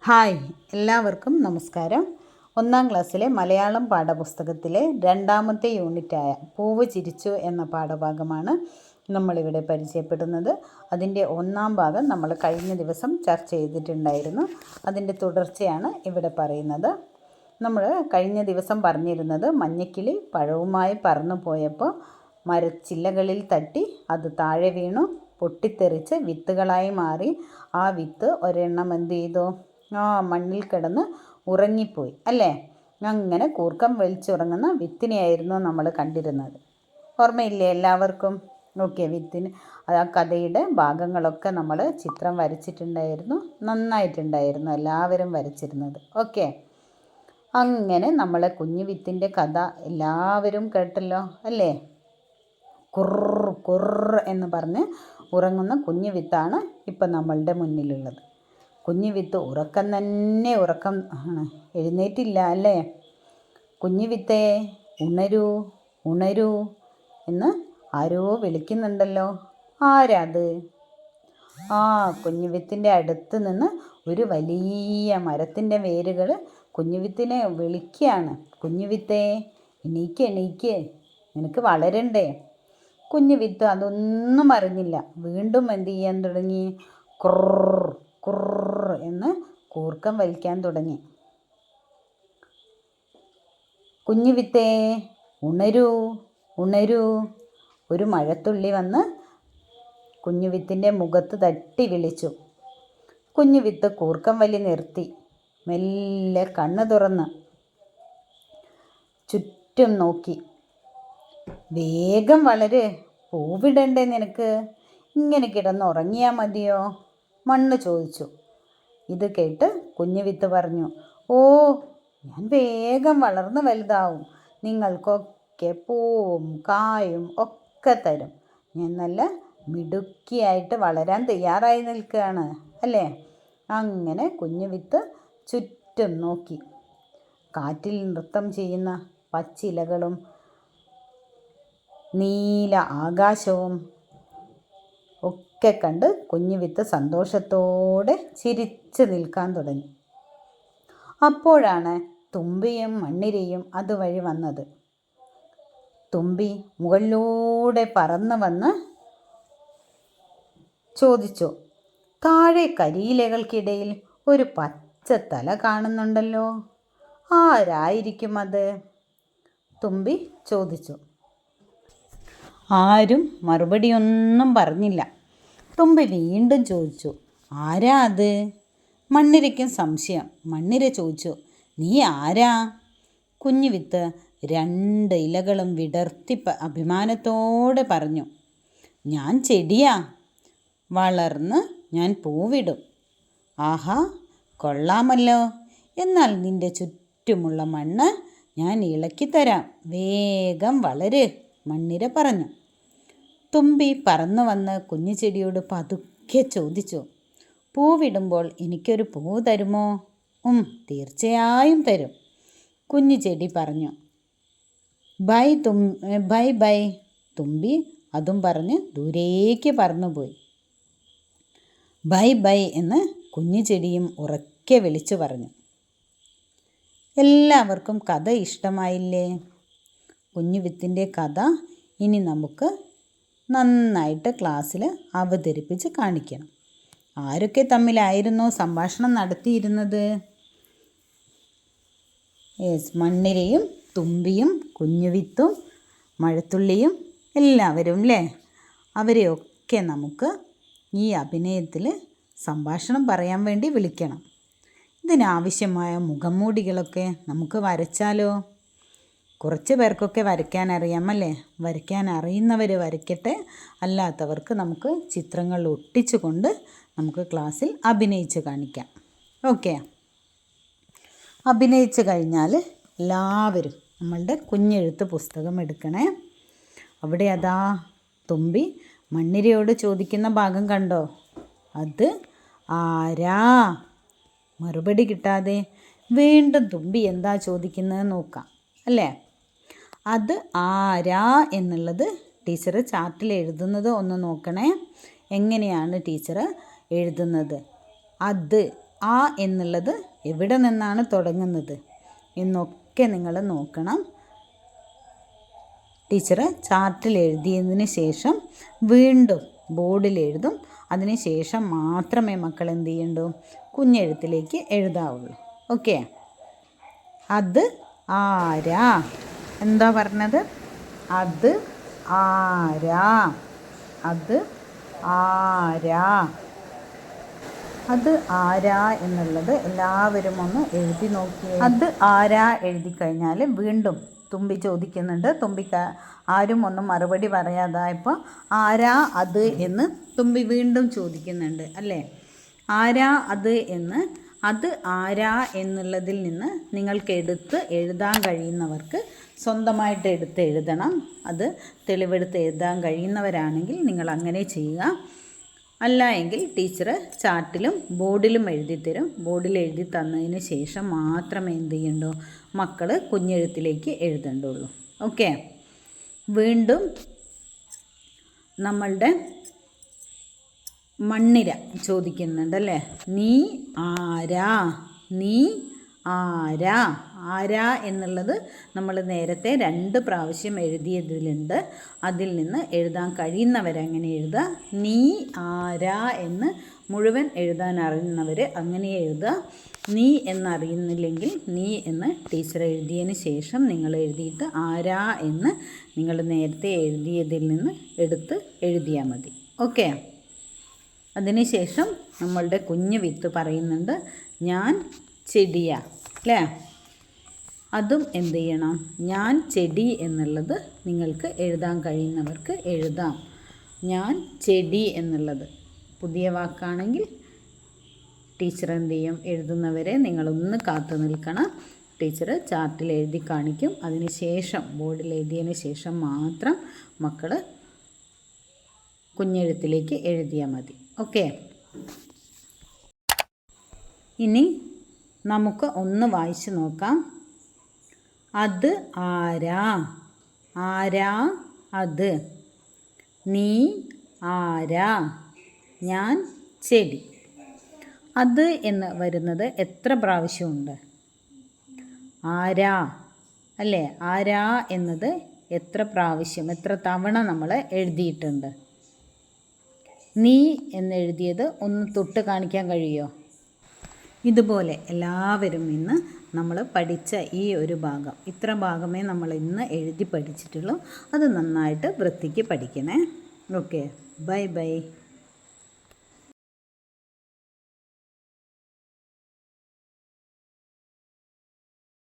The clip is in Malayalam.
ഹായ്, എല്ലാവർക്കും നമസ്കാരം. 1-ാം ക്ലാസ്സിലെ മലയാളം പാഠപുസ്തകത്തിലെ 2ാമത്തെ യൂണിറ്റായ പൂവ് ചിരിച്ചു എന്ന പാഠഭാഗമാണ് നമ്മളിവിടെ പരിചയപ്പെടുന്നത്. അതിൻ്റെ 1-ാം ഭാഗം നമ്മൾ കഴിഞ്ഞ ദിവസം ചർച്ച ചെയ്തിട്ടുണ്ടായിരുന്നു. അതിൻ്റെ തുടർച്ചയാണ് ഇവിടെ പറയുന്നത്. നമ്മൾ കഴിഞ്ഞ ദിവസം പറഞ്ഞിരുന്നത് മഞ്ഞക്കിളി പഴവുമായി പറന്നു പോയപ്പോൾ മരച്ചില്ലകളിൽ തട്ടി അത് താഴെ വീണു, പൊട്ടിത്തെറിച്ച് വിത്തുകളായി മാറി. ആ വിത്ത് ഒരെണ്ണം എന്ത് ചെയ്തു? മണ്ണിൽ കിടന്ന് ഉറങ്ങിപ്പോയി അല്ലേ? അങ്ങനെ കൂർക്കം വലിച്ചുറങ്ങുന്ന വിത്തിനെയായിരുന്നു നമ്മൾ കണ്ടിരുന്നത്. ഓർമ്മയില്ലേ എല്ലാവർക്കും? ഓക്കെ, വിത്തിന് ആ കഥയുടെ ഭാഗങ്ങളൊക്കെ നമ്മൾ ചിത്രം വരച്ചിട്ടുണ്ടായിരുന്നു. നന്നായിട്ടുണ്ടായിരുന്നു എല്ലാവരും വരച്ചിരുന്നത്. ഓക്കെ, അങ്ങനെ നമ്മളെ കുഞ്ഞു വിത്തിൻ്റെ കഥ എല്ലാവരും കേട്ടല്ലോ അല്ലേ? കുറ് കുറ് എന്ന് പറഞ്ഞ് ഉറങ്ങുന്ന കുഞ്ഞു വിത്താണ് ഇപ്പം നമ്മളുടെ മുന്നിലുള്ളത്. കുഞ്ഞു വിത്ത് ഉറക്കം തന്നെ ഉറക്കം ആണ്, എഴുന്നേറ്റില്ല അല്ലേ? കുഞ്ഞു വിത്തേ ഉണരൂ ഉണരൂ എന്ന് ആരോ വിളിക്കുന്നുണ്ടല്ലോ. ആരാത്? കുഞ്ഞു വിത്തിൻ്റെ അടുത്ത് നിന്ന് ഒരു വലിയ മരത്തിൻ്റെ വേരുകൾ കുഞ്ഞു വിത്തിനെ വിളിക്കുകയാണ്. കുഞ്ഞു വിത്തേ എണീക്ക് എണീക്ക്, നിനക്ക് വളരണ്ടേ? കുഞ്ഞു വിത്ത് അതൊന്നും അറിഞ്ഞില്ല. വീണ്ടും എന്ത് ചെയ്യാൻ തുടങ്ങി? കുറർ കുറർ എന്ന് കൂർക്കം വലിക്കാൻ തുടങ്ങി. കുഞ്ഞു വിത്തേ ഉണരൂ ഉണരൂ. ഒരു മഴത്തുള്ളി വന്ന് കുഞ്ഞു വിത്തിൻ്റെ മുഖത്ത് തട്ടി വിളിച്ചു. കുഞ്ഞു വിത്ത് കൂർക്കം വലി നിർത്തി മെല്ലെ കണ്ണ് തുറന്ന് ചുറ്റും നോക്കി. വേഗം വളര്, പൂവിടണ്ടേ നിനക്ക്? ഇങ്ങനെ കിടന്നുറങ്ങിയാൽ മതിയോ? മണ്ണ് ചോദിച്ചു. ഇത് കേട്ട് കുഞ്ഞു വിത്ത് പറഞ്ഞു, ഞാൻ വേഗം വളർന്ന് വലുതാവും. നിങ്ങൾക്കൊക്കെ പൂവും കായും ഒക്കെ തരും. ഞാൻ നല്ല മിടുക്കിയായിട്ട് വളരാൻ തയ്യാറായി നിൽക്കുകയാണ് അല്ലേ? അങ്ങനെ കുഞ്ഞു വിത്ത് ചുറ്റും നോക്കി. കാറ്റിൽ നൃത്തം ചെയ്യുന്ന പച്ചിലകളും നീല ആകാശവും ഒക്കെ കണ്ട് കുഞ്ഞു വിത്ത് സന്തോഷത്തോടെ ചിരിച്ച് നിൽക്കാൻ തുടങ്ങി. അപ്പോഴാണ് തുമ്പിയും മണ്ണിരയും അതുവഴി വന്നത്. തുമ്പി മുകളിലൂടെ പറന്ന് വന്ന് ചോദിച്ചു, താഴെ കരിയിലകൾക്കിടയിൽ ഒരു പച്ച തല കാണുന്നുണ്ടല്ലോ, ആരായിരിക്കും അത്? തുമ്പി ചോദിച്ചു. ആരും മറുപടിയൊന്നും പറഞ്ഞില്ല. തുമ്പി വീണ്ടും ചോദിച്ചു, ആരാ അത്? മണ്ണിരയ്ക്കും സംശയം. മണ്ണിര ചോദിച്ചു, നീ ആരാ? കുഞ്ഞു വിത്ത് 2 ഇലകളും വിടർത്തി അഭിമാനത്തോടെ പറഞ്ഞു, ഞാൻ ചെടിയാ. വളർന്ന് ഞാൻ പൂവിടും. ആഹാ, കൊള്ളാമല്ലോ. എന്നാൽ നിന്റെ ചുറ്റുമുള്ള മണ്ണ് ഞാൻ ഇളക്കിത്തരാം. വേഗം വളര്, മണ്ണിര പറഞ്ഞു. തുമ്പി പറന്നു വന്ന് കുഞ്ഞു ചെടിയോട് പതുക്കെ ചോദിച്ചു, പൂവിടുമ്പോൾ എനിക്കൊരു പൂ തരുമോ? തീർച്ചയായും തരും, കുഞ്ഞു ചെടി പറഞ്ഞു. Bye bye. തുമ്പി അതും പറഞ്ഞ് ദൂരേക്ക് പറന്നുപോയി. ബൈ ബൈ എന്ന് കുഞ്ഞു ചെടിയും ഉറക്കെ വിളിച്ചു പറഞ്ഞു. എല്ലാവർക്കും കഥ ഇഷ്ടമായില്ലേ? കുഞ്ഞു വിത്തിൻ്റെ കഥ ഇനി നമുക്ക് നന്നായിട്ട് ക്ലാസ്സിൽ അവതരിപ്പിച്ച് കാണിക്കണം. ആരൊക്കെ തമ്മിലായിരുന്നു സംഭാഷണം നടത്തിയിരുന്നത്? മണ്ണിരയും തുമ്പിയും കുഞ്ഞുവിത്തും മഴത്തുള്ളിയും എല്ലാവരും അല്ലേ? അവരെയൊക്കെ നമുക്ക് ഈ അഭിനയത്തിൽ സംഭാഷണം പറയാൻ വേണ്ടി വിളിക്കണം. ഇതിനാവശ്യമായ മുഖംമൂടികളൊക്കെ നമുക്ക് വരച്ചാലോ? കുറച്ച് പേർക്കൊക്കെ വരയ്ക്കാൻ അറിയാമല്ലേ? വരയ്ക്കാൻ അറിയുന്നവർ വരയ്ക്കട്ടെ, അല്ലാത്തവർക്ക് നമുക്ക് ചിത്രങ്ങൾ ഒട്ടിച്ചു കൊണ്ട് നമുക്ക് ക്ലാസ്സിൽ അഭിനയിച്ച് കാണിക്കാം. ഓക്കെ, അഭിനയിച്ച് കഴിഞ്ഞാൽ എല്ലാവരും നമ്മളുടെ കുഞ്ഞെഴുത്ത് പുസ്തകം എടുക്കണേ. അവിടെ അതാ തുമ്പി മണ്ണിരയോട് ചോദിക്കുന്ന ഭാഗം കണ്ടോ? അത് ആരാ? മറുപടി കിട്ടാതെ വീണ്ടും തുമ്പി എന്താ ചോദിക്കുന്നത് നോക്കാം അല്ലേ? അത് ആരാ എന്നുള്ളത് ടീച്ചർ ചാർട്ടിൽ എഴുതുന്നത് ഒന്ന് നോക്കണേ. എങ്ങനെയാണ് ടീച്ചർ എഴുതുന്നത്? അത് ആ എന്നുള്ളത് എവിടെ നിന്നാണ് തുടങ്ങുന്നത് എന്നൊക്കെ നിങ്ങൾ നോക്കണം. ടീച്ചർ ചാർട്ടിൽ എഴുതിയതിന് ശേഷം വീണ്ടും ബോർഡിൽ എഴുതും. അതിന് ശേഷം മാത്രമേ മക്കൾ എന്ത് ചെയ്യണ്ടൂ, കുഞ്ഞെഴുത്തിലേക്ക് എഴുതാവുള്ളൂ. ഓക്കെ. അത് ആരാ? എന്താ പറഞ്ഞത്? അത് ആരാ? അത് ആരാ? അത് ആരാ എന്നുള്ളത് എല്ലാവരും ഒന്ന് എഴുതി നോക്കി. അത് ആരാ എഴുതി കഴിഞ്ഞാൽ വീണ്ടും തുമ്പി ചോദിക്കുന്നുണ്ട്. തുമ്പിക്ക് ആരും ഒന്നും മറുപടി പറയാതായപ്പോൾ ആരാ അത് എന്ന് തുമ്പി വീണ്ടും ചോദിക്കുന്നുണ്ട് അല്ലേ. ആരാ അത് എന്ന്, അത് ആരാ എന്നുള്ളതിൽ നിന്ന് നിങ്ങൾക്ക് എടുത്ത് എഴുതാൻ കഴിയുന്നവർക്ക് സ്വന്തമായിട്ട് എടുത്ത് എഴുതണം. അത് തെളിവെടുത്ത് എഴുതാൻ കഴിയുന്നവരാണെങ്കിൽ നിങ്ങൾ അങ്ങനെ ചെയ്യുക. അല്ല എങ്കിൽ ടീച്ചർ ചാർട്ടിലും ബോർഡിലും എഴുതി തരും. ബോർഡിൽ എഴുതി തന്നതിന് ശേഷം മാത്രമേ എന്ത് ചെയ്യണ്ടോ, മക്കൾ കുഞ്ഞെഴുത്തിലേക്ക് എഴുതണ്ടുള്ളൂ. ഓക്കെ. വീണ്ടും നമ്മളുടെ മണ്ണിര ചോദിക്കുന്നുണ്ടല്ലേ. നീ ആരാ? നീ ആരാ? ആരാ എന്നുള്ളത് നമ്മൾ നേരത്തെ 2 പ്രാവശ്യം എഴുതിയതിലുണ്ട്. അതിൽ നിന്ന് എഴുതാൻ കഴിയുന്നവരങ്ങനെ എഴുതുക. നീ ആരാ എന്ന് മുഴുവൻ എഴുതാൻ അറിയുന്നവർ അങ്ങനെ എഴുതുക. നീ എന്നറിയുന്നില്ലെങ്കിൽ നീ എന്ന് ടീച്ചർ എഴുതിയതിന് ശേഷം നിങ്ങൾ എഴുതിയിട്ട് ആരാ എന്ന് നിങ്ങൾ നേരത്തെ എഴുതിയതിൽ നിന്ന് എടുത്ത് എഴുതിയാൽ മതി. ഓക്കെ. അതിനുശേഷം നമ്മളുടെ കുഞ്ഞ് വിത്ത് പറയുന്നുണ്ട്, ഞാൻ ചെടിയാ അല്ലേ. അതും എന്ത് ചെയ്യണം, ഞാൻ ചെടി എന്നുള്ളത് നിങ്ങൾക്ക് എഴുതാൻ കഴിയുന്നവർക്ക് എഴുതാം. ഞാൻ ചെടി എന്നുള്ളത് പുതിയ വാക്കാണെങ്കിൽ ടീച്ചർ എന്ത് ചെയ്യും, എഴുതുന്നവരെ നിങ്ങളൊന്ന് കാത്തു നിൽക്കണം. ടീച്ചർ ചാർട്ടിൽ എഴുതി കാണിക്കും. അതിന് ശേഷം ബോർഡിൽ എഴുതിയതിന് ശേഷം മാത്രം മക്കൾ കുഞ്ഞെഴുത്തിലേക്ക് എഴുതിയാൽ മതി. ഓക്കെ. ഇനി നമുക്ക് ഒന്ന് വായിച്ച് നോക്കാം. അത് ആരാ? ആരാ അത്? നീ ആരാ? ഞാൻ ചെടി. അത് എന്ന് വരുന്നത് എത്ര പ്രാവശ്യമുണ്ട്? ആരാ അല്ലേ. ആരാ എന്നത് എത്ര പ്രാവശ്യം, എത്ര തവണ നമ്മൾ എഴുതിയിട്ടുണ്ട്? നീ എന്നെഴുതിയത് ഒന്ന് തൊട്ട് കാണിക്കാൻ കഴിയുമോ? ഇതുപോലെ എല്ലാവരും ഇന്ന് നമ്മൾ പഠിച്ച ഈ ഒരു ഭാഗം, ഇത്ര ഭാഗമേ നമ്മൾ ഇന്ന് എഴുതി പഠിച്ചിട്ടുള്ളൂ. അത് നന്നായിട്ട് വൃത്തിക്ക് പഠിക്കണേ. ഓക്കെ. Bye bye.